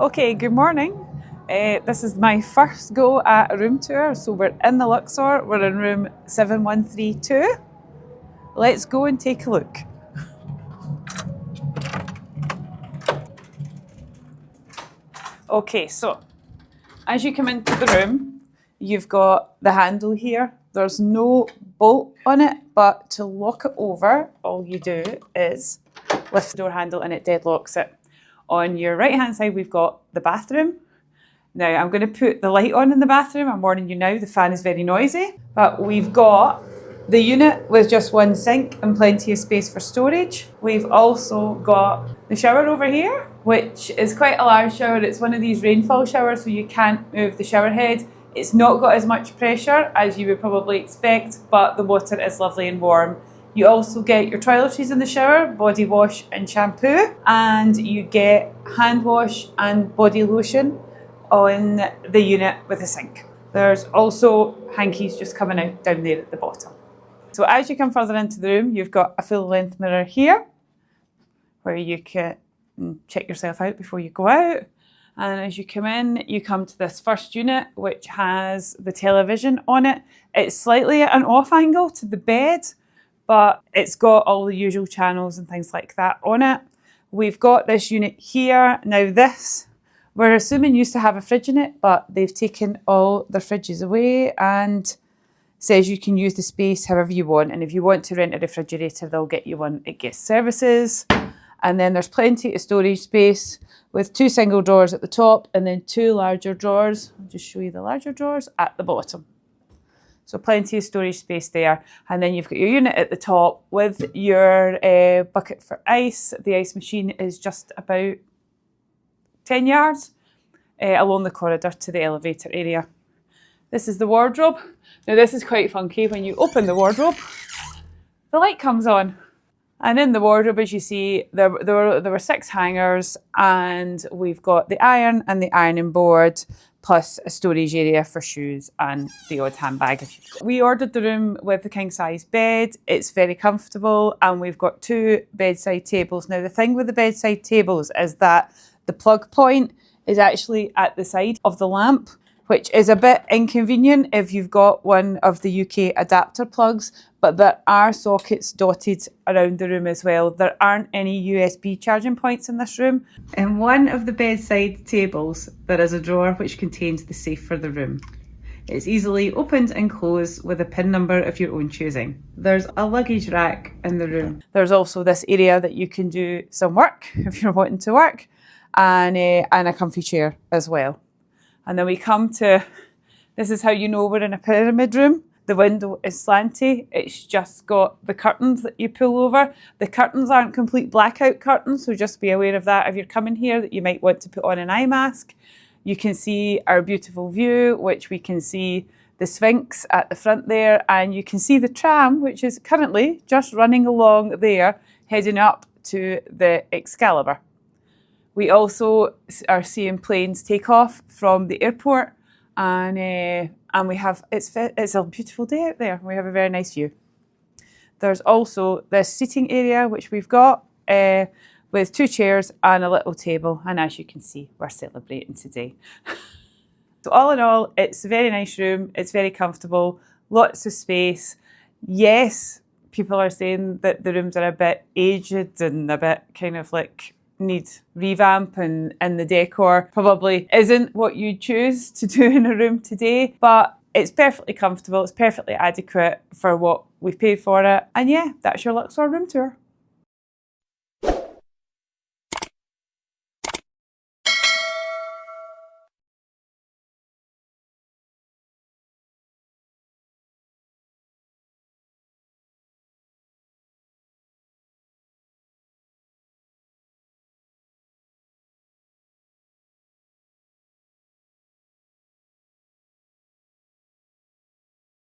Okay, good morning. This is my first go at a room tour. So we're in the Luxor, we're in room 7132. Let's go and take a look. Okay, so as you come into the room, you've got the handle here. There's no bolt on it, but to lock it over, all you do is lift the door handle and it deadlocks it. On your right hand side, we've got the bathroom. Now, I'm going to put the light on in the bathroom. I'm warning you now, the fan is very noisy. But we've got the unit with just one sink and plenty of space for storage. We've also got the shower over here, which is quite a large shower. It's one of these rainfall showers, so you can't move the shower head. It's not got as much pressure as you would probably expect, but the water is lovely and warm. You also get your toiletries in the shower, body wash and shampoo, and you get hand wash and body lotion on the unit with a sink. There's also hankies just coming out down there at the bottom. So as you come further into the room, you've got a full length mirror here where you can check yourself out before you go out. And as you come in, you come to this first unit, which has the television on it. It's slightly at an off angle to the bed, but it's got all the usual channels and things like that on it. We've got this unit here. Now this, we're assuming used to have a fridge in it, but they've taken all the fridges away and says you can use the space however you want. And if you want to rent a refrigerator, they'll get you one at guest services. And then there's plenty of storage space with 2 single drawers at the top and then 2 larger drawers. I'll just show you the larger drawers at the bottom. So plenty of storage space there. And then you've got your unit at the top with your bucket for ice. The ice machine is just about 10 yards along the corridor to the elevator area. This is the wardrobe. Now this is quite funky. When you open the wardrobe, the light comes on. And in the wardrobe, as you see, there were 6 hangers, and we've got the iron and the ironing board, plus a storage area for shoes and the odd handbag. We ordered the room with the king size bed. It's very comfortable, and we've got 2 bedside tables. Now the thing with the bedside tables is that the plug point is actually at the side of the lamp, which is a bit inconvenient if you've got one of the UK adapter plugs, but there are sockets dotted around the room as well. There aren't any USB charging points in this room. In one of the bedside tables, there is a drawer which contains the safe for the room. It's easily opened and closed with a PIN number of your own choosing. There's a luggage rack in the room. There's also this area that you can do some work if you're wanting to work, and a comfy chair as well. And then we come to, this is how you know we're in a pyramid room. The window is slanty. It's just got the curtains that you pull over. The curtains aren't complete blackout curtains, so just be aware of that if you're coming here, that you might want to put on an eye mask. You can see our beautiful view, which we can see the Sphinx at the front there, and you can see the tram, which is currently just running along there, heading up to the Excalibur. We also are seeing planes take off from the airport, and we have, it's a beautiful day out there. We have a very nice view. There's also this seating area, which we've got with 2 chairs and a little table. And as you can see, we're celebrating today. So all in all, it's a very nice room. It's very comfortable, lots of space. Yes, people are saying that the rooms are a bit aged and a bit kind of like need revamp, and the decor probably isn't what you choose to do in a room today, but it's perfectly comfortable, it's perfectly adequate for what we've paid for it. And yeah, that's your Luxor room tour.